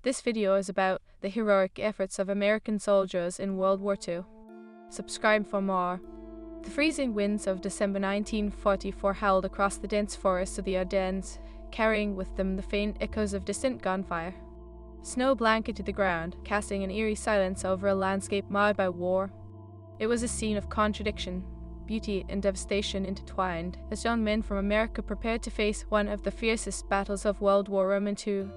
This video is about the heroic efforts of American soldiers in World War II. Subscribe for more. The freezing winds of December 1944 howled across the dense forests of the Ardennes, carrying with them the faint echoes of distant gunfire. Snow blanketed the ground, casting an eerie silence over a landscape marred by war. It was a scene of contradiction, beauty and devastation intertwined, as young men from America prepared to face one of the fiercest battles of World War II.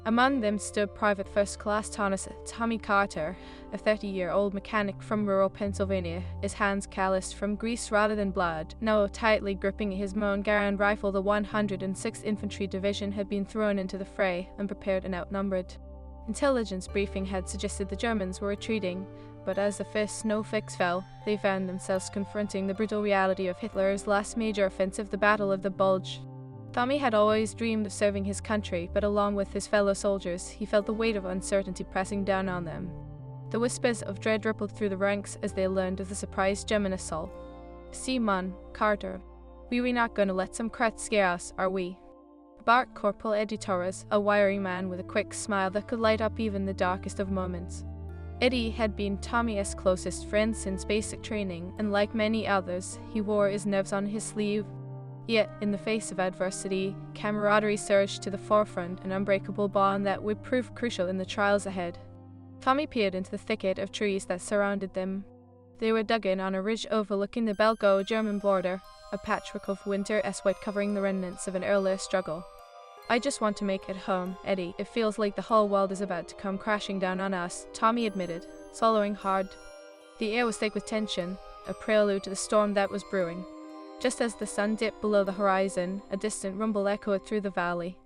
Among them stood Private First Class Thomas Tommy Carter, a 30-year-old mechanic from rural Pennsylvania, his hands calloused from grease rather than blood, now tightly gripping his Montgarand rifle. The 106th Infantry Division had been thrown into the fray, unprepared and outnumbered. Intelligence briefing had suggested the Germans were retreating, but as the first snowflakes fell, they found themselves confronting the brutal reality of Hitler's last major offensive, the Battle of the Bulge. Tommy had always dreamed of serving his country, but along with his fellow soldiers, he felt the weight of uncertainty pressing down on them. The whispers of dread rippled through the ranks as they learned of the surprise German assault. "See, man, Carter, we were not going to let some crats scare us, are we?" barked Corporal Eddie Torres, a wiry man with a quick smile that could light up even the darkest of moments. Eddie had been Tommy's closest friend since basic training, and like many others, he wore his nerves on his sleeve. Yet, in the face of adversity, camaraderie surged to the forefront, an unbreakable bond that would prove crucial in the trials ahead. Tommy peered into the thicket of trees that surrounded them. They were dug in on a ridge overlooking the Belgo-German border, a patchwork of winter as white covering the remnants of an earlier struggle. "I just want to make it home, Eddie. It feels like the whole world is about to come crashing down on us," Tommy admitted, swallowing hard. The air was thick with tension, a prelude to the storm that was brewing. Just as the sun dipped below the horizon, a distant rumble echoed through the valley.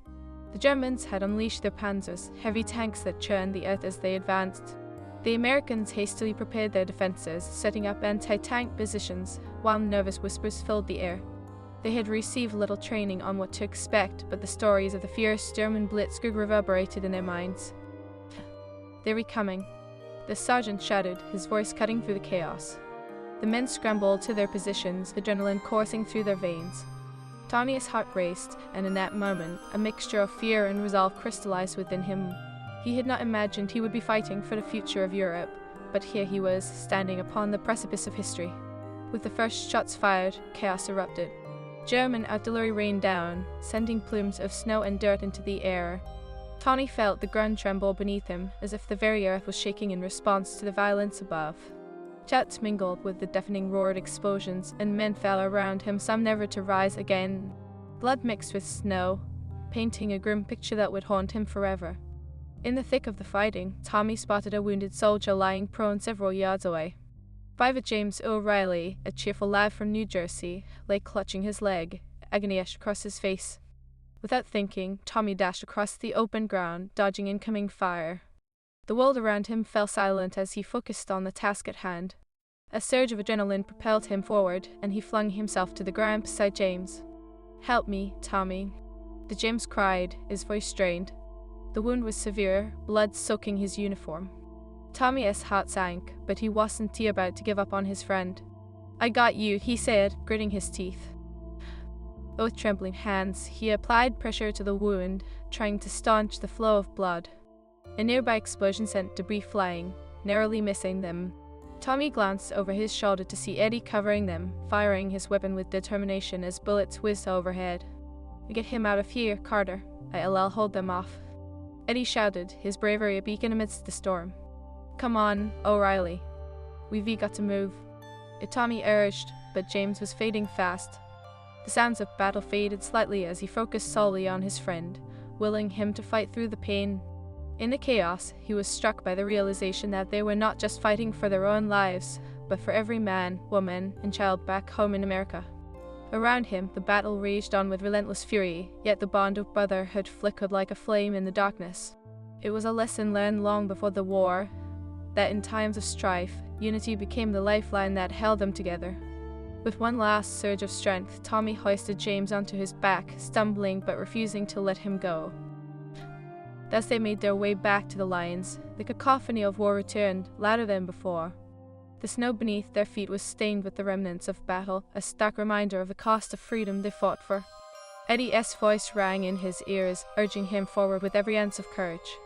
The Germans had unleashed their panzers, heavy tanks that churned the earth as they advanced. The Americans hastily prepared their defenses, setting up anti-tank positions, while nervous whispers filled the air. They had received little training on what to expect, but the stories of the fierce German blitzkrieg reverberated in their minds. "They were coming," the sergeant shouted, his voice cutting through the chaos. The men scrambled to their positions, adrenaline coursing through their veins. Tommy's heart raced, and in that moment, a mixture of fear and resolve crystallized within him. He had not imagined he would be fighting for the future of Europe, but here he was, standing upon the precipice of history. With the first shots fired, chaos erupted. German artillery rained down, sending plumes of snow and dirt into the air. Tommy felt the ground tremble beneath him, as if the very earth was shaking in response to the violence above. Shouts mingled with the deafening roar of explosions, and men fell around him, some never to rise again. Blood mixed with snow, painting a grim picture that would haunt him forever. In the thick of the fighting, Tommy spotted a wounded soldier lying prone several yards away. Private James O'Reilly, a cheerful lad from New Jersey, lay clutching his leg, agony etched across his face. Without thinking, Tommy dashed across the open ground, dodging incoming fire. The world around him fell silent as he focused on the task at hand. A surge of adrenaline propelled him forward, and he flung himself to the ground beside James. "Help me, Tommy," the James cried, his voice strained. The wound was severe, blood soaking his uniform. Tommy's heart sank, but he wasn't about to give up on his friend. "I got you," he said, gritting his teeth. With trembling hands, he applied pressure to the wound, trying to staunch the flow of blood. A nearby explosion sent debris flying, narrowly missing them. Tommy glanced over his shoulder to see Eddie covering them, firing his weapon with determination as bullets whizzed overhead. "Get him out of here, Carter. I'll hold them off," Eddie shouted, his bravery a beacon amidst the storm. "Come on, O'Reilly. We've got to move," Tommy urged, but James was fading fast. The sounds of battle faded slightly as he focused solely on his friend, willing him to fight through the pain. In the chaos, he was struck by the realization that they were not just fighting for their own lives, but for every man, woman, and child back home in America. Around him, the battle raged on with relentless fury, yet the bond of brotherhood flickered like a flame in the darkness. It was a lesson learned long before the war, that in times of strife, unity became the lifeline that held them together. With one last surge of strength, Tommy hoisted James onto his back, stumbling but refusing to let him go. As they made their way back to the lines, the cacophony of war returned, louder than before. The snow beneath their feet was stained with the remnants of battle, a stark reminder of the cost of freedom they fought for. Eddie's voice rang in his ears, urging him forward with every ounce of courage.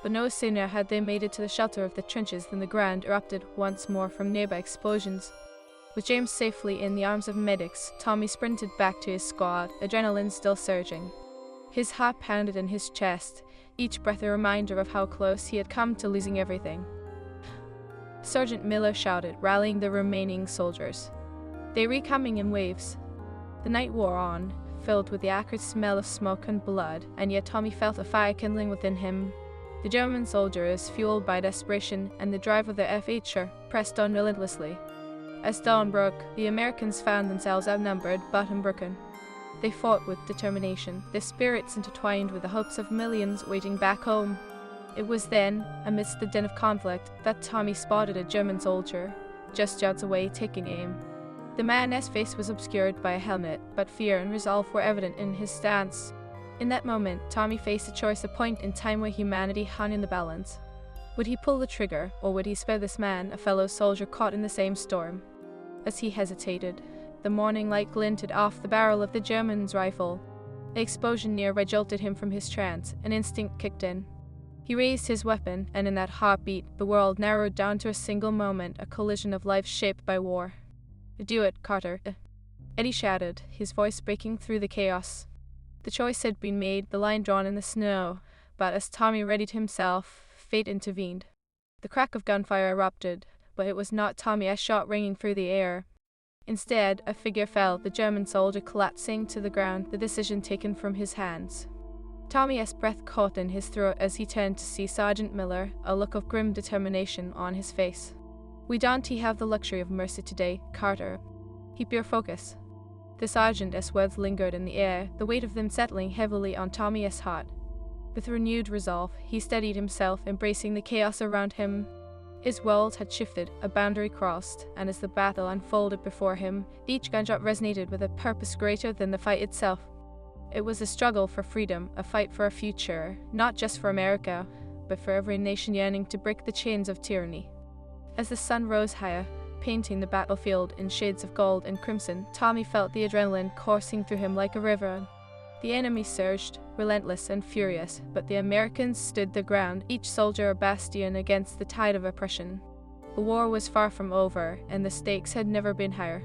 But no sooner had they made it to the shelter of the trenches than the ground erupted once more from nearby explosions. With James safely in the arms of medics, Tommy sprinted back to his squad, adrenaline still surging. His heart pounded in his chest, each breath a reminder of how close he had come to losing everything. Sergeant Miller shouted, rallying the remaining soldiers. They were coming in waves. The night wore on, filled with the acrid smell of smoke and blood, and yet Tommy felt a fire kindling within him. The German soldiers, fueled by desperation and the drive of their FHR, pressed on relentlessly. As dawn broke, the Americans found themselves outnumbered but unbroken. They fought with determination, their spirits intertwined with the hopes of millions waiting back home. It was then, amidst the din of conflict, that Tommy spotted a German soldier, just yards away, taking aim. The man's face was obscured by a helmet, but fear and resolve were evident in his stance. In that moment, Tommy faced a choice, a point in time where humanity hung in the balance. Would he pull the trigger, or would he spare this man, a fellow soldier caught in the same storm? As he hesitated, the morning light glinted off the barrel of the German's rifle. The explosion nearby jolted him from his trance, an instinct kicked in. He raised his weapon, and in that heartbeat, the world narrowed down to a single moment, a collision of life shaped by war. "Do it, Carter," Eddie shouted, his voice breaking through the chaos. The choice had been made, the line drawn in the snow, but as Tommy readied himself, fate intervened. The crack of gunfire erupted, but it was not Tommy, a shot ringing through the air. Instead, a figure fell, the German soldier collapsing to the ground, the decision taken from his hands. Tommy's breath caught in his throat as he turned to see Sergeant Miller, a look of grim determination on his face. "We don't have the luxury of mercy today, Carter. Keep your focus." The sergeant's words lingered in the air, the weight of them settling heavily on Tommy's heart. With renewed resolve, he steadied himself, embracing the chaos around him. His world had shifted, a boundary crossed, and as the battle unfolded before him, each gunshot resonated with a purpose greater than the fight itself. It was a struggle for freedom, a fight for a future, not just for America, but for every nation yearning to break the chains of tyranny. As the sun rose higher, painting the battlefield in shades of gold and crimson, Tommy felt the adrenaline coursing through him like a river. The enemy surged, relentless and furious, but the Americans stood their ground, each soldier a bastion against the tide of oppression. The war was far from over, and the stakes had never been higher.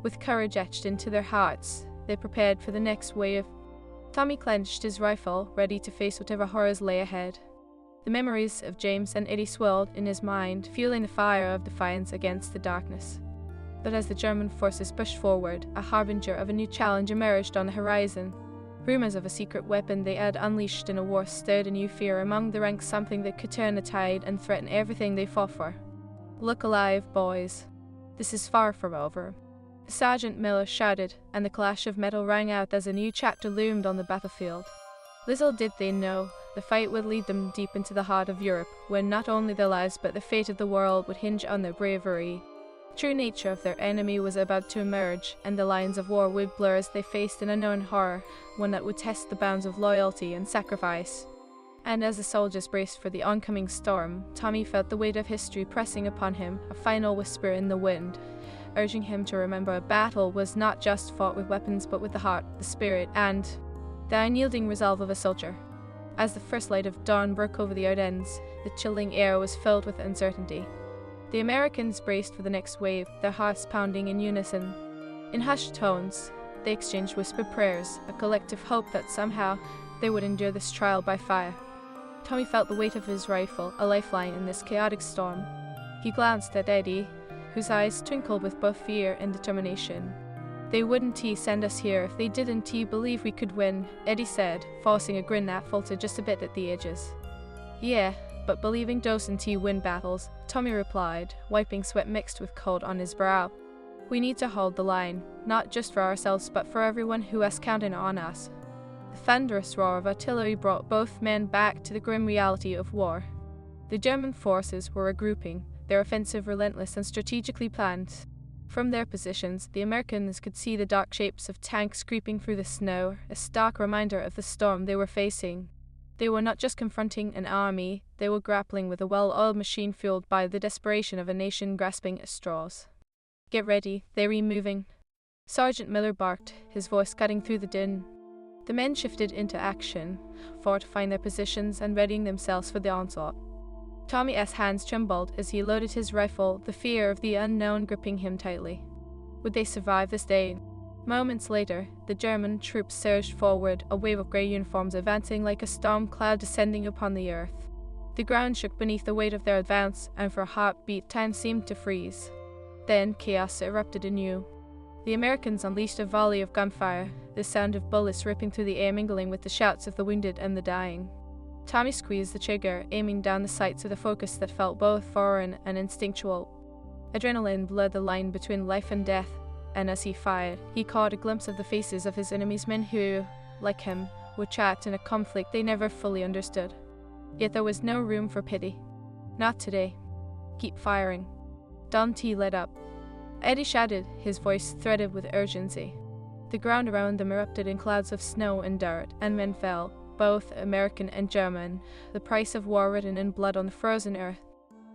With courage etched into their hearts, they prepared for the next wave. Tommy clenched his rifle, ready to face whatever horrors lay ahead. The memories of James and Eddie swirled in his mind, fueling the fire of defiance against the darkness. But as the German forces pushed forward, a harbinger of a new challenge emerged on the horizon. Rumors of a secret weapon they had unleashed in a war stirred a new fear among the ranks, something that could turn the tide and threaten everything they fought for. "Look alive, boys. This is far from over." Sergeant Miller shouted, and the clash of metal rang out as a new chapter loomed on the battlefield. Little did they know, the fight would lead them deep into the heart of Europe, where not only their lives but the fate of the world would hinge on their bravery. The true nature of their enemy was about to emerge, and the lines of war would blur as they faced an unknown horror, one that would test the bounds of loyalty and sacrifice. And as the soldiers braced for the oncoming storm, Tommy felt the weight of history pressing upon him, a final whisper in the wind, urging him to remember a battle was not just fought with weapons but with the heart, the spirit, and the unyielding resolve of a soldier. As the first light of dawn broke over the Ardennes, the chilling air was filled with uncertainty. The Americans braced for the next wave, their hearts pounding in unison. In hushed tones, they exchanged whispered prayers, a collective hope that somehow they would endure this trial by fire. Tommy felt the weight of his rifle, a lifeline in this chaotic storm. He glanced at Eddie, whose eyes twinkled with both fear and determination. "They wouldn't send us here if they didn't believe we could win," Eddie said, forcing a grin that faltered just a bit at the edges. "Yeah, but believing doesn't win battles," Tommy replied, wiping sweat mixed with cold on his brow. "We need to hold the line, not just for ourselves but for everyone who is counting on us." The thunderous roar of artillery brought both men back to the grim reality of war. The German forces were regrouping, their offensive relentless and strategically planned. From their positions, the Americans could see the dark shapes of tanks creeping through the snow, a stark reminder of the storm they were facing. They were not just confronting an army, they were grappling with a well-oiled machine fueled by the desperation of a nation grasping at straws. "Get ready, they're moving," Sergeant Miller barked, his voice cutting through the din. The men shifted into action, fortifying their positions and readying themselves for the onslaught. Tommy's hands trembled as he loaded his rifle, the fear of the unknown gripping him tightly. Would they survive this day? Moments later, the German troops surged forward, a wave of grey uniforms advancing like a storm cloud descending upon the earth. The ground shook beneath the weight of their advance, and for a heartbeat time seemed to freeze. Then chaos erupted anew. The Americans unleashed a volley of gunfire, the sound of bullets ripping through the air mingling with the shouts of the wounded and the dying. Tommy squeezed the trigger, aiming down the sights with a focus that felt both foreign and instinctual. Adrenaline blurred the line between life and death, and as he fired, he caught a glimpse of the faces of his enemies, men who, like him, were trapped in a conflict they never fully understood. Yet there was no room for pity. Not today. Keep firing. Don T lit up. Eddie shouted, his voice threaded with urgency. The ground around them erupted in clouds of snow and dirt, and men fell, both American and German, the price of war written in blood on the frozen earth.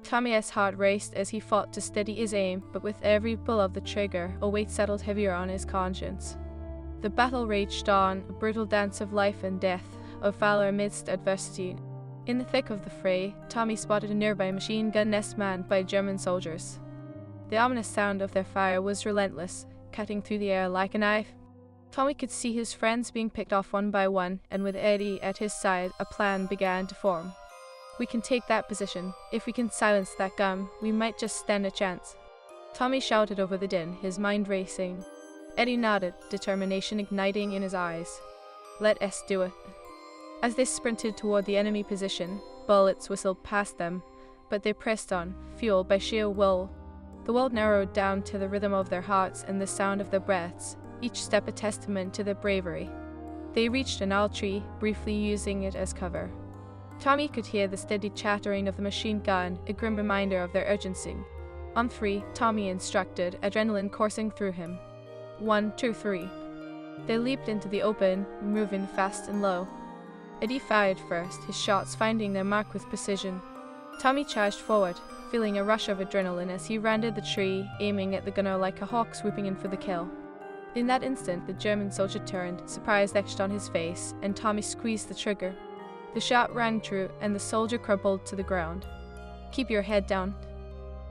Tommy's heart raced as he fought to steady his aim, but with every pull of the trigger, a weight settled heavier on his conscience. The battle raged on, a brutal dance of life and death, of valor amidst adversity. In the thick of the fray, Tommy spotted a nearby machine gun nest manned by German soldiers. The ominous sound of their fire was relentless, cutting through the air like a knife. Tommy could see his friends being picked off one by one, and with Eddie at his side, a plan began to form. We can take that position. If we can silence that gun, we might just stand a chance. Tommy shouted over the din, his mind racing. Eddie nodded, determination igniting in his eyes. Let us do it. As they sprinted toward the enemy position, bullets whistled past them, but they pressed on, fueled by sheer will. The world narrowed down to the rhythm of their hearts and the sound of their breaths, each step a testament to their bravery. They reached an owl tree, briefly using it as cover. Tommy could hear the steady chattering of the machine gun, a grim reminder of their urgency. On 3, Tommy instructed, adrenaline coursing through him. 1, 2, 3. They leaped into the open, moving fast and low. Eddie fired first, his shots finding their mark with precision. Tommy charged forward, feeling a rush of adrenaline as he rounded the tree, aiming at the gunner like a hawk swooping in for the kill. In that instant, the German soldier turned, surprise etched on his face, and Tommy squeezed the trigger. The shot rang true, and the soldier crumpled to the ground. Keep your head down,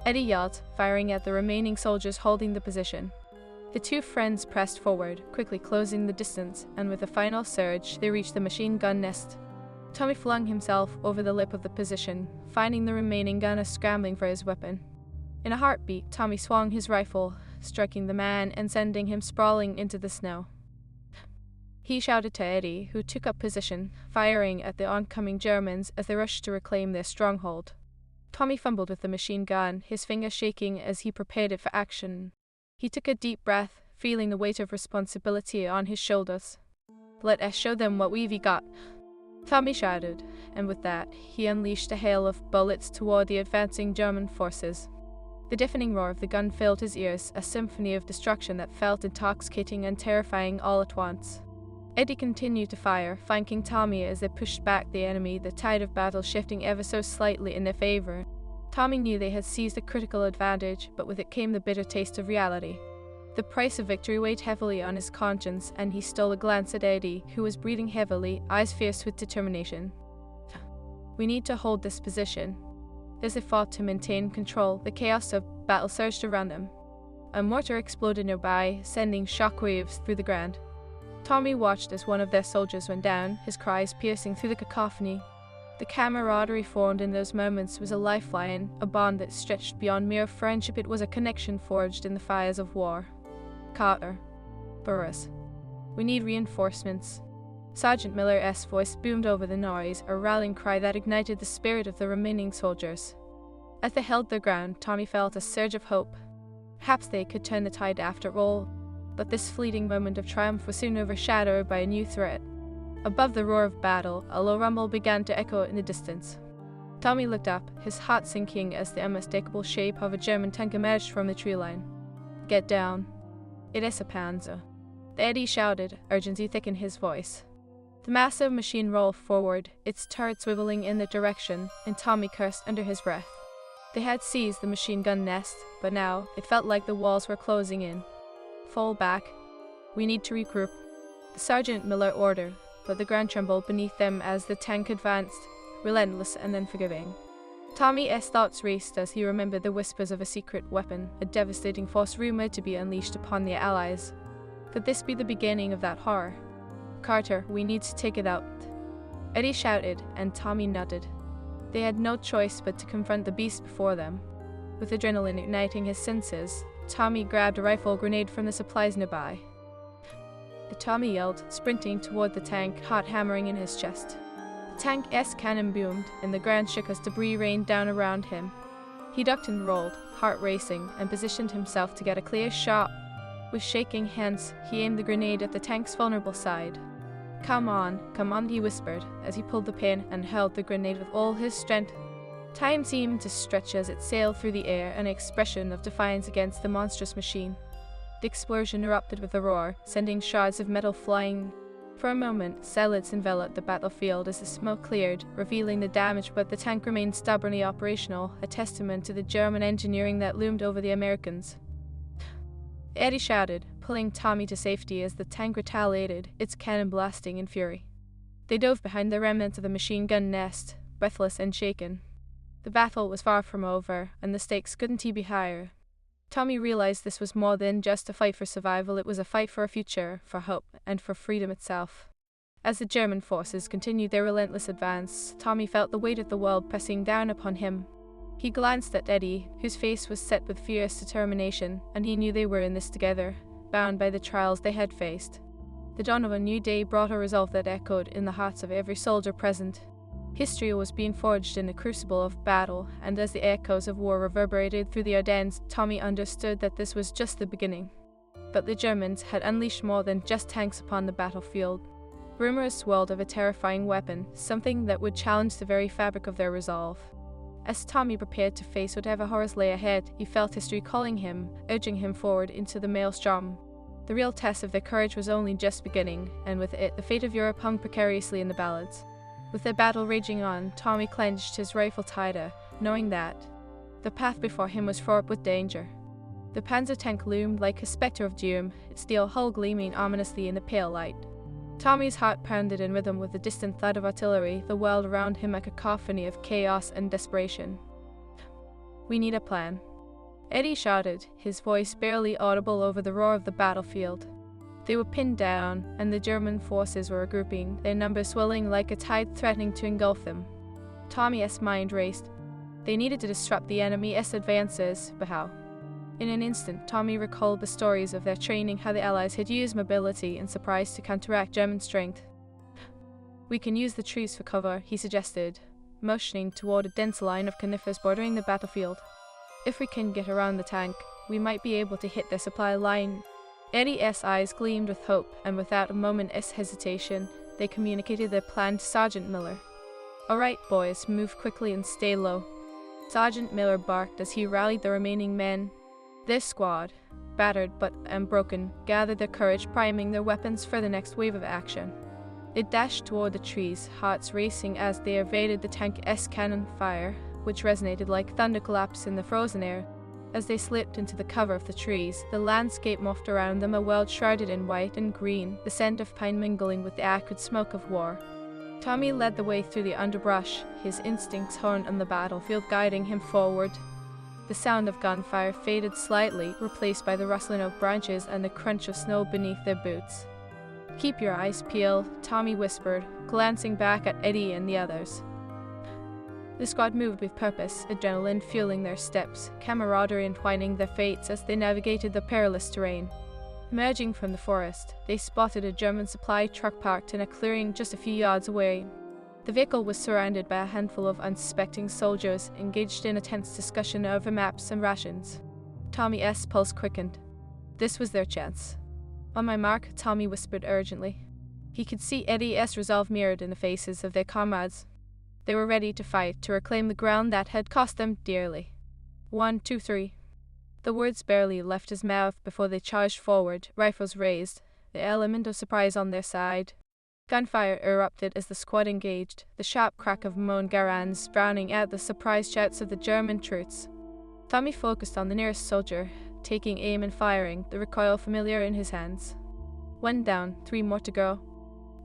Eddie yelled, firing at the remaining soldiers holding the position. The two friends pressed forward, quickly closing the distance, and with a final surge, they reached the machine gun nest. Tommy flung himself over the lip of the position, finding the remaining gunner scrambling for his weapon. In a heartbeat, Tommy swung his rifle, striking the man and sending him sprawling into the snow. He shouted to Eddie, who took up position, firing at the oncoming Germans as they rushed to reclaim their stronghold. Tommy fumbled with the machine gun, his fingers shaking as he prepared it for action. He took a deep breath, feeling the weight of responsibility on his shoulders. Let us show them what we've got, Tommy shouted, and with that, he unleashed a hail of bullets toward the advancing German forces. The deafening roar of the gun filled his ears, a symphony of destruction that felt intoxicating and terrifying all at once. Eddie continued to fire, flanking Tommy as they pushed back the enemy, the tide of battle shifting ever so slightly in their favor. Tommy knew they had seized a critical advantage, but with it came the bitter taste of reality. The price of victory weighed heavily on his conscience, and he stole a glance at Eddie, who was breathing heavily, eyes fierce with determination. We need to hold this position. As they fought to maintain control, the chaos of battle surged around them. A mortar exploded nearby, sending shockwaves through the ground. Tommy watched as one of their soldiers went down, his cries piercing through the cacophony. The camaraderie formed in those moments was a lifeline, a bond that stretched beyond mere friendship. It was a connection forged in the fires of war. Carter. Burris. We need reinforcements. Sergeant Miller's voice boomed over the noise, a rallying cry that ignited the spirit of the remaining soldiers. As they held their ground, Tommy felt a surge of hope. Perhaps they could turn the tide after all, but this fleeting moment of triumph was soon overshadowed by a new threat. Above the roar of battle, a low rumble began to echo in the distance. Tommy looked up, his heart sinking as the unmistakable shape of a German tank emerged from the tree line. Get down. It is a Panzer. Eddie shouted, urgency thick in his voice. The massive machine rolled forward, its turret swiveling in the direction, and Tommy cursed under his breath. They had seized the machine gun nest, but now it felt like the walls were closing in. Fall back. We need to regroup. Sergeant Miller ordered, but the ground trembled beneath them as the tank advanced, relentless and unforgiving. Tommy's thoughts raced as he remembered the whispers of a secret weapon, a devastating force rumored to be unleashed upon the Allies. Could this be the beginning of that horror? "Carter, we need to take it out," Eddie shouted, and Tommy nodded. They had no choice but to confront the beast before them. With adrenaline igniting his senses, Tommy grabbed a rifle grenade from the supplies nearby. Tommy yelled, sprinting toward the tank, heart hammering in his chest. The tank's cannon boomed, and the ground shook as debris rained down around him. He ducked and rolled, heart racing, and positioned himself to get a clear shot. With shaking hands, he aimed the grenade at the tank's vulnerable side. Come on," he whispered, as he pulled the pin and held the grenade with all his strength. Time seemed to stretch as it sailed through the air, an expression of defiance against the monstrous machine. The explosion erupted with a roar, sending shards of metal flying. For a moment, silence enveloped the battlefield as the smoke cleared, revealing the damage, but the tank remained stubbornly operational, a testament to the German engineering that loomed over the Americans. Eddie shouted, pulling Tommy to safety as the tank retaliated, its cannon blasting in fury. They dove behind the remnants of the machine gun nest, breathless and shaken. The battle was far from over, and the stakes couldn't be higher. Tommy realized this was more than just a fight for survival, it was a fight for a future, for hope, and for freedom itself. As the German forces continued their relentless advance, Tommy felt the weight of the world pressing down upon him. He glanced at Eddie, whose face was set with fierce determination, and he knew they were in this together, bound by the trials they had faced. The dawn of a new day brought a resolve that echoed in the hearts of every soldier present. History was being forged in the crucible of battle, and as the echoes of war reverberated through the Ardennes, Tommy understood that this was just the beginning. But the Germans had unleashed more than just tanks upon the battlefield. Rumors swirled of a terrifying weapon, something that would challenge the very fabric of their resolve. As Tommy prepared to face whatever horrors lay ahead, he felt history calling him, urging him forward into the maelstrom. The real test of their courage was only just beginning, and with it, the fate of Europe hung precariously in the balance. With the battle raging on, Tommy clenched his rifle tighter, knowing that the path before him was fraught with danger. The Panzer tank loomed like a spectre of doom, its steel hull gleaming ominously in the pale light. Tommy's heart pounded in rhythm with the distant thud of artillery, the world around him a cacophony of chaos and desperation. "We need a plan," Eddie shouted, his voice barely audible over the roar of the battlefield. They were pinned down, and the German forces were regrouping, their numbers swelling like a tide threatening to engulf them. Tommy's mind raced. They needed to disrupt the enemy's advances, but how? In an instant, Tommy recalled the stories of their training, how the Allies had used mobility and surprise to counteract German strength. "We can use the trees for cover," he suggested, motioning toward a dense line of conifers bordering the battlefield. "If we can get around the tank, we might be able to hit their supply line." Eddie's eyes gleamed with hope, and without a moment's hesitation, they communicated their plan to Sergeant Miller. "All right, boys, move quickly and stay low." Sergeant Miller barked as he rallied the remaining men. Their squad, battered but unbroken, gathered their courage, priming their weapons for the next wave of action. They dashed toward the trees, hearts racing as they evaded the tank's cannon fire, which resonated like thunderclaps in the frozen air. As they slipped into the cover of the trees, the landscape morphed around them, a world shrouded in white and green, the scent of pine mingling with the acrid smoke of war. Tommy led the way through the underbrush, his instincts honed on the battlefield guiding him forward. The sound of gunfire faded slightly, replaced by the rustling of branches and the crunch of snow beneath their boots. "Keep your eyes peeled," Tommy whispered, glancing back at Eddie and the others. The squad moved with purpose, adrenaline fueling their steps, camaraderie entwining their fates as they navigated the perilous terrain. Emerging from the forest, they spotted a German supply truck parked in a clearing just a few yards away. The vehicle was surrounded by a handful of unsuspecting soldiers, engaged in a tense discussion over maps and rations. Tommy's pulse quickened. This was their chance. "On my mark," Tommy whispered urgently. He could see Eddie's resolve mirrored in the faces of their comrades. They were ready to fight, to reclaim the ground that had cost them dearly. 1, 2, 3. The words barely left his mouth before they charged forward, rifles raised, the element of surprise on their side. Gunfire erupted as the squad engaged, the sharp crack of Mon Garans drowning out the surprised shouts of the German troops. Tommy focused on the nearest soldier, taking aim and firing, the recoil familiar in his hands. One down, 3 more to go.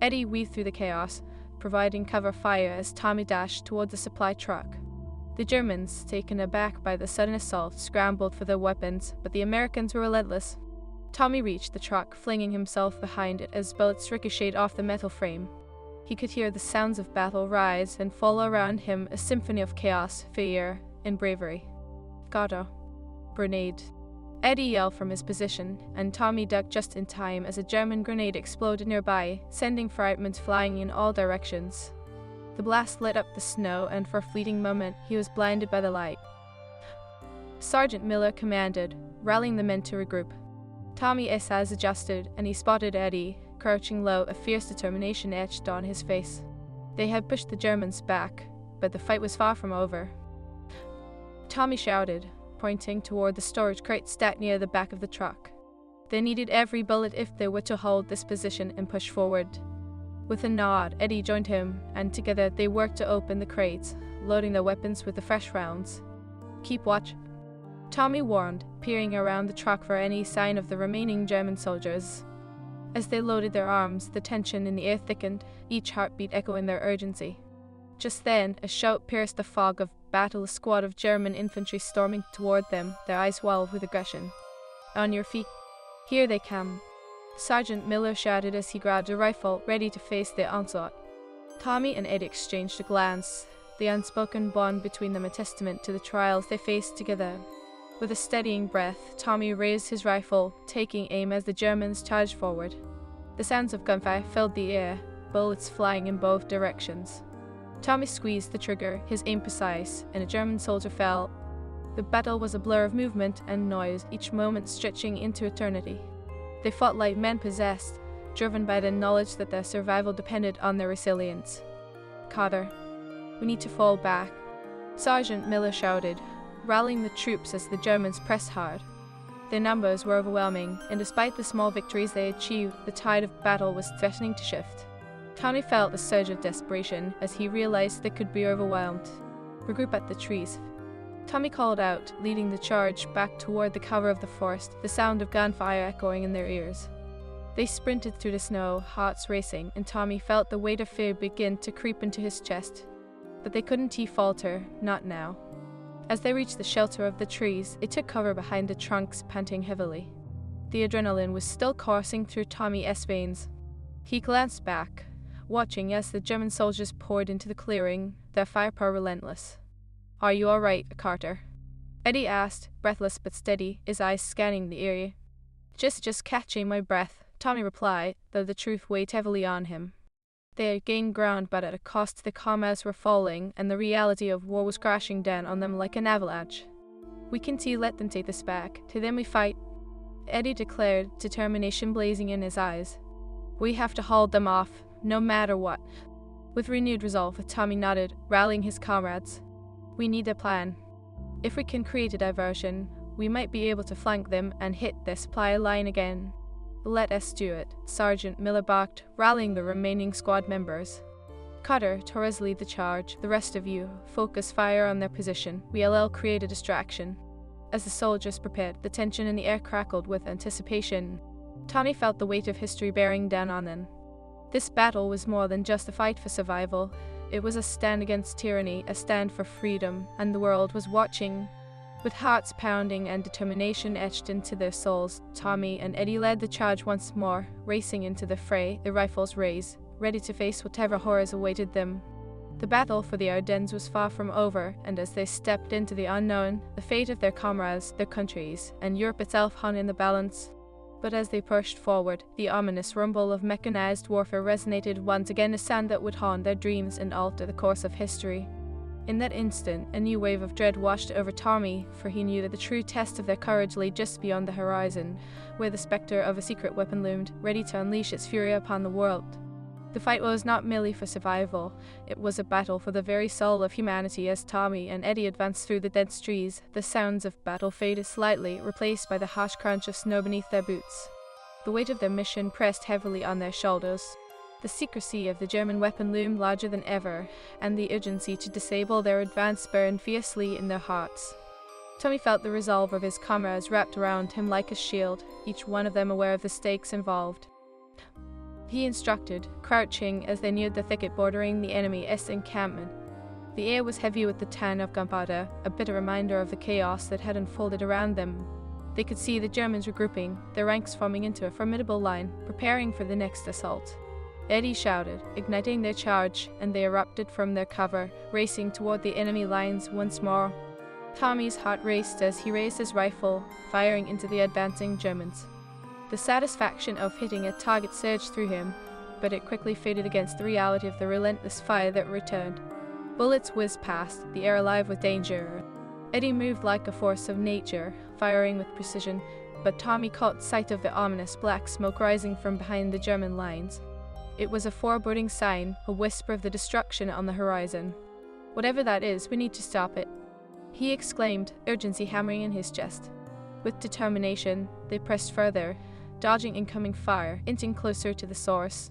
Eddie weaved through the chaos, providing cover fire as Tommy dashed toward the supply truck. The Germans, taken aback by the sudden assault, scrambled for their weapons, but the Americans were relentless. Tommy reached the truck, flinging himself behind it as bullets ricocheted off the metal frame. He could hear the sounds of battle rise and fall around him, a symphony of chaos, fear, and bravery. Gato. Grenade. Eddie yelled from his position, and Tommy ducked just in time as a German grenade exploded nearby, sending fragments flying in all directions. The blast lit up the snow, and for a fleeting moment, he was blinded by the light. Sergeant Miller commanded, rallying the men to regroup. Tommy's eyes adjusted, and he spotted Eddie, crouching low, a fierce determination etched on his face. They had pushed the Germans back, but the fight was far from over. Tommy shouted, pointing toward the storage crate stacked near the back of the truck. They needed every bullet if they were to hold this position and push forward. With a nod, Eddie joined him, and together they worked to open the crates, loading their weapons with the fresh rounds. "Keep watch," Tommy warned, peering around the truck for any sign of the remaining German soldiers. As they loaded their arms, the tension in the air thickened, each heartbeat echoing their urgency. Just then, a shout pierced the fog of battle, a squad of German infantry storming toward them, their eyes wild with aggression. "On your feet. Here they come," Sergeant Miller shouted as he grabbed a rifle, ready to face the onslaught. Tommy and Eddie exchanged a glance, the unspoken bond between them a testament to the trials they faced together. With a steadying breath, Tommy raised his rifle, taking aim as the Germans charged forward. The sounds of gunfire filled the air, bullets flying in both directions. Tommy squeezed the trigger, his aim precise, and a German soldier fell. The battle was a blur of movement and noise, each moment stretching into eternity. They fought like men possessed, driven by the knowledge that their survival depended on their resilience. "Carter, we need to fall back," Sergeant Miller shouted, rallying the troops as the Germans pressed hard. Their numbers were overwhelming, and despite the small victories they achieved, the tide of battle was threatening to shift. Tommy felt a surge of desperation as he realized they could be overwhelmed. "Regroup at the trees," Tommy called out, leading the charge back toward the cover of the forest, the sound of gunfire echoing in their ears. They sprinted through the snow, hearts racing, and Tommy felt the weight of fear begin to creep into his chest. But they couldn't falter, not now. As they reached the shelter of the trees, they took cover behind the trunks, panting heavily. The adrenaline was still coursing through Tommy's veins. He glanced back, watching as the German soldiers poured into the clearing, their firepower relentless. "Are you all right, Carter?" Eddie asked, breathless but steady, his eyes scanning the area. Just catching my breath," Tommy replied, though the truth weighed heavily on him. They had gained ground, but at a cost. Their comrades were falling, and the reality of war was crashing down on them like an avalanche. "We can let them take this back. To them we fight," Eddie declared, determination blazing in his eyes. "We have to hold them off, no matter what." With renewed resolve, Tommy nodded, rallying his comrades. "We need a plan. If we can create a diversion, we might be able to flank them and hit their supply line again." "Let us do it," Sergeant Miller barked, rallying the remaining squad members. "Carter, Torres lead the charge. The rest of you, focus fire on their position. We'll create a distraction." As the soldiers prepared, the tension in the air crackled with anticipation. Tommy felt the weight of history bearing down on them. This battle was more than just a fight for survival. It was a stand against tyranny, a stand for freedom, and the world was watching. With hearts pounding and determination etched into their souls, Tommy and Eddie led the charge once more, racing into the fray, their rifles raised, ready to face whatever horrors awaited them. The battle for the Ardennes was far from over, and as they stepped into the unknown, the fate of their comrades, their countries, and Europe itself hung in the balance. But as they pushed forward, the ominous rumble of mechanized warfare resonated once again, a sound that would haunt their dreams and alter the course of history. In that instant, a new wave of dread washed over Tommy, for he knew that the true test of their courage lay just beyond the horizon, where the specter of a secret weapon loomed, ready to unleash its fury upon the world. The fight was not merely for survival, it was a battle for the very soul of humanity. As Tommy and Eddie advanced through the dense trees, the sounds of battle faded slightly, replaced by the harsh crunch of snow beneath their boots. The weight of their mission pressed heavily on their shoulders. The secrecy of the German weapon loomed larger than ever, and the urgency to disable their advance burned fiercely in their hearts. Tommy felt the resolve of his comrades wrapped around him like a shield, each one of them aware of the stakes involved. he instructed, crouching as they neared the thicket bordering the enemy's encampment. The air was heavy with the tan of gunpowder, a bitter reminder of the chaos that had unfolded around them. They could see the Germans regrouping, their ranks forming into a formidable line, preparing for the next assault. Eddie shouted, igniting their charge, and they erupted from their cover, racing toward the enemy lines once more. Tommy's heart raced as he raised his rifle, firing into the advancing Germans. The satisfaction of hitting a target surged through him, but it quickly faded against the reality of the relentless fire that returned. Bullets whizzed past, the air alive with danger. Eddie moved like a force of nature, firing with precision, but Tommy caught sight of the ominous black smoke rising from behind the German lines. It was a foreboding sign, a whisper of the destruction on the horizon. "Whatever that is, we need to stop it," he exclaimed, urgency hammering in his chest. With determination, they pressed further, dodging incoming fire, inching closer to the source.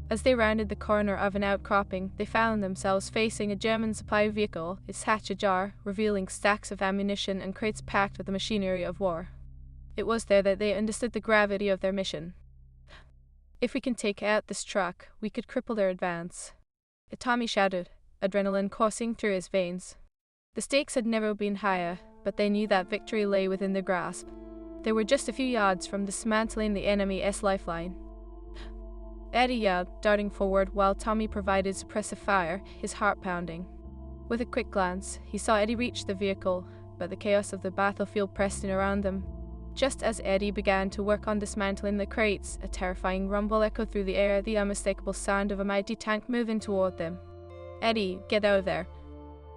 As they rounded the corner of an outcropping, they found themselves facing a German supply vehicle, its hatch ajar, revealing stacks of ammunition and crates packed with the machinery of war. It was there that they understood the gravity of their mission. "If we can take out this truck, we could cripple their advance," Tommy shouted, adrenaline coursing through his veins. The stakes had never been higher, but they knew that victory lay within their grasp. They were just a few yards from dismantling the enemy's lifeline. Eddie yelled, darting forward while Tommy provided suppressive fire, his heart pounding. With a quick glance, he saw Eddie reach the vehicle, but the chaos of the battlefield pressed in around them. Just as Eddie began to work on dismantling the crates, a terrifying rumble echoed through the air, the unmistakable sound of a mighty tank moving toward them. "Eddie, get out of there!"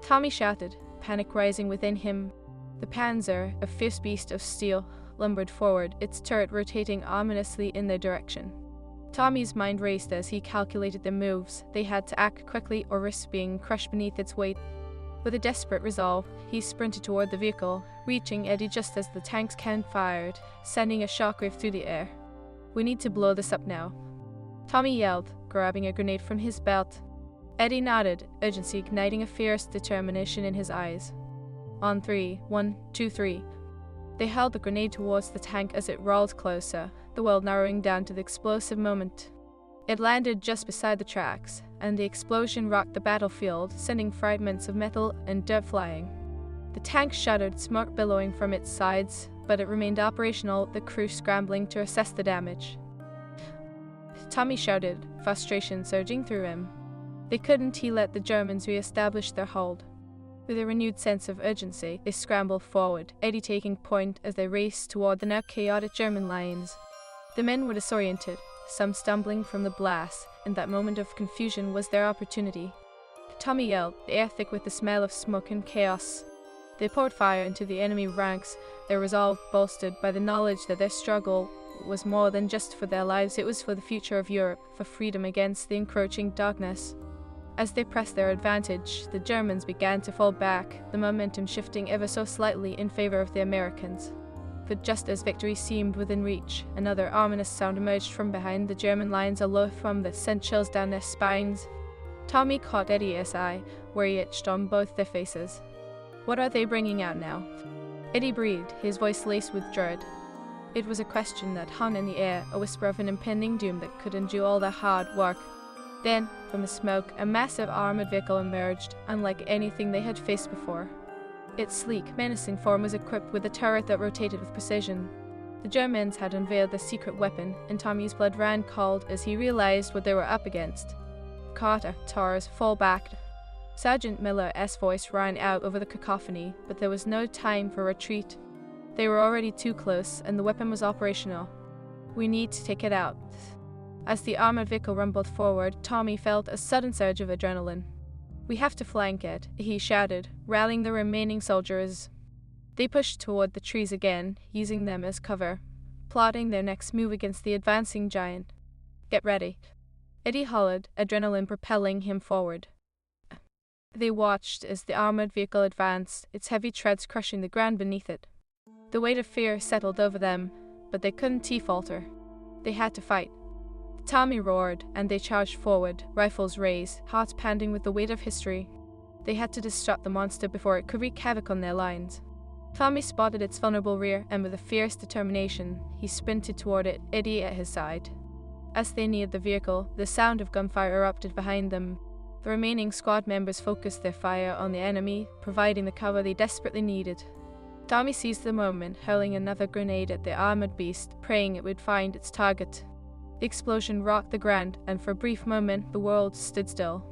Tommy shouted, panic rising within him. The Panzer, a fierce beast of steel, lumbered forward, its turret rotating ominously in their direction. Tommy's mind raced as he calculated their moves. They had to act quickly or risk being crushed beneath its weight. With a desperate resolve, he sprinted toward the vehicle, reaching Eddie just as the tank's cannon fired, sending a shockwave through the air. "We need to blow this up now," Tommy yelled, grabbing a grenade from his belt. Eddie nodded, urgency igniting a fierce determination in his eyes. On 3, 1, 2, 3. They held the grenade towards the tank as it rolled closer, the world narrowing down to the explosive moment. It landed just beside the tracks, and the explosion rocked the battlefield, sending fragments of metal and dirt flying. The tank shuddered, smoke billowing from its sides, but it remained operational, the crew scrambling to assess the damage. Tommy shouted, frustration surging through him. They couldn't let the Germans re-establish their hold. With a renewed sense of urgency, they scrambled forward, Eddie taking point as they raced toward the now chaotic German lines. The men were disoriented, some stumbling from the blast, and that moment of confusion was their opportunity. Tommy yelled, the air thick with the smell of smoke and chaos. They poured fire into the enemy ranks, their resolve bolstered by the knowledge that their struggle was more than just for their lives, it was for the future of Europe, for freedom against the encroaching darkness. As they pressed their advantage, the Germans began to fall back, the momentum shifting ever so slightly in favor of the Americans. But just as victory seemed within reach, another ominous sound emerged from behind the German lines, a low thrum that sent chills down their spines. Tommy caught Eddie's eye, where he itched on both their faces. "What are they bringing out now?" Eddie breathed, his voice laced with dread. It was a question that hung in the air, a whisper of an impending doom that could undo all their hard work. Then, from the smoke, a massive armored vehicle emerged, unlike anything they had faced before. Its sleek, menacing form was equipped with a turret that rotated with precision. The Germans had unveiled their secret weapon, and Tommy's blood ran cold as he realized what they were up against. "Carter, Tars, fall back." Sergeant Miller's voice rang out over the cacophony, but there was no time for retreat. They were already too close, and the weapon was operational. "We need to take it out." As the armored vehicle rumbled forward, Tommy felt a sudden surge of adrenaline. "We have to flank it," he shouted, rallying the remaining soldiers. They pushed toward the trees again, using them as cover, plotting their next move against the advancing giant. "Get ready," Eddie hollered, adrenaline propelling him forward. They watched as the armored vehicle advanced, its heavy treads crushing the ground beneath it. The weight of fear settled over them, but they couldn't falter. They had to fight. Tommy roared, and they charged forward, rifles raised, hearts pounding with the weight of history. They had to disrupt the monster before it could wreak havoc on their lines. Tommy spotted its vulnerable rear, and with a fierce determination, he sprinted toward it, Eddie at his side. As they neared the vehicle, the sound of gunfire erupted behind them. The remaining squad members focused their fire on the enemy, providing the cover they desperately needed. Tommy seized the moment, hurling another grenade at the armored beast, praying it would find its target. The explosion rocked the ground, and for a brief moment the world stood still.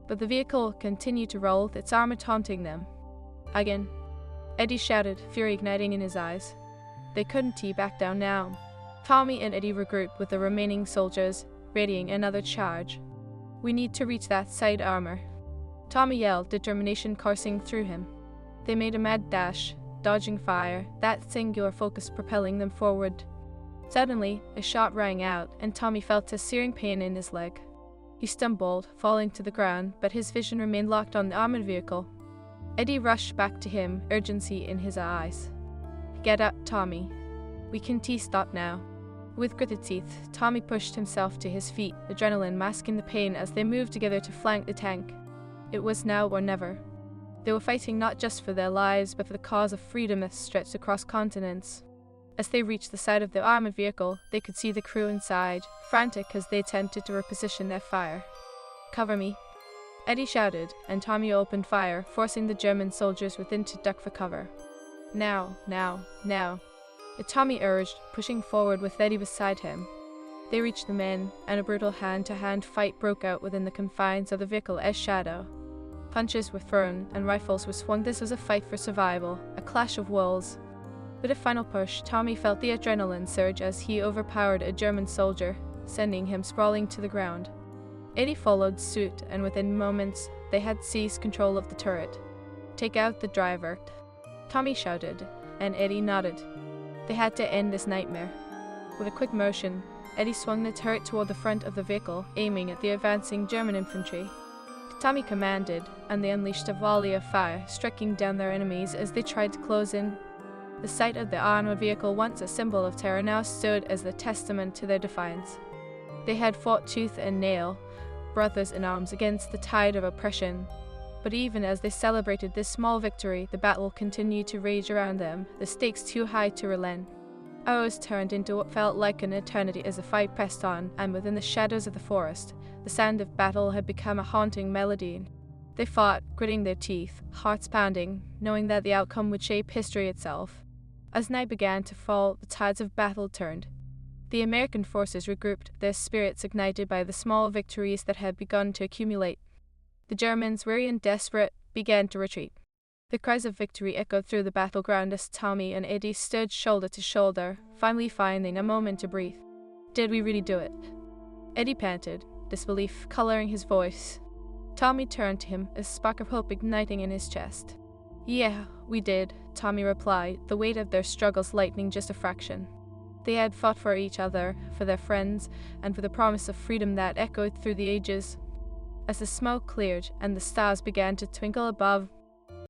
But the vehicle continued to roll, its armor taunting them. Again, Eddie shouted, fury igniting in his eyes. They couldn't back down now. Tommy and Eddie regrouped with the remaining soldiers, readying another charge. "We need to reach that side armor," Tommy yelled, determination coursing through him. They made a mad dash, dodging fire, that singular focus propelling them forward. Suddenly, a shot rang out, and Tommy felt a searing pain in his leg. He stumbled, falling to the ground, but his vision remained locked on the armored vehicle. Eddie rushed back to him, urgency in his eyes. "Get up, Tommy. We can stop now." With gritted teeth, Tommy pushed himself to his feet, adrenaline masking the pain as they moved together to flank the tank. It was now or never. They were fighting not just for their lives, but for the cause of freedom that stretched across continents. As they reached the side of the armored vehicle, they could see the crew inside, frantic as they attempted to reposition their fire. "Cover me," Eddie shouted, and Tommy opened fire, forcing the German soldiers within to duck for cover. Now. Tommy urged, pushing forward with Eddie beside him. They reached the men, and a brutal hand-to-hand fight broke out within the confines of the vehicle as shadow. Punches were thrown, and rifles were swung. This was a fight for survival, a clash of wills. With a final push, Tommy felt the adrenaline surge as he overpowered a German soldier, sending him sprawling to the ground. Eddie followed suit, and within moments, they had seized control of the turret. "Take out the driver," Tommy shouted, and Eddie nodded. They had to end this nightmare. With a quick motion, Eddie swung the turret toward the front of the vehicle, aiming at the advancing German infantry. Tommy commanded, and they unleashed a volley of fire, striking down their enemies as they tried to close in. The sight of the armored vehicle, once a symbol of terror, now stood as a testament to their defiance. They had fought tooth and nail, brothers in arms, against the tide of oppression. But even as they celebrated this small victory, the battle continued to rage around them, the stakes too high to relent. Hours turned into what felt like an eternity as the fight pressed on, and within the shadows of the forest, the sound of battle had become a haunting melody. They fought, gritting their teeth, hearts pounding, knowing that the outcome would shape history itself. As night began to fall, the tides of battle turned. The American forces regrouped, their spirits ignited by the small victories that had begun to accumulate. The Germans, weary and desperate, began to retreat. The cries of victory echoed through the battleground as Tommy and Eddie stood shoulder to shoulder, finally finding a moment to breathe. "Did we really do it?" Eddie panted, disbelief coloring his voice. Tommy turned to him, a spark of hope igniting in his chest. "Yeah, we did," Tommy replied, the weight of their struggles lightening just a fraction. They had fought for each other, for their friends, and for the promise of freedom that echoed through the ages. As the smoke cleared and the stars began to twinkle above,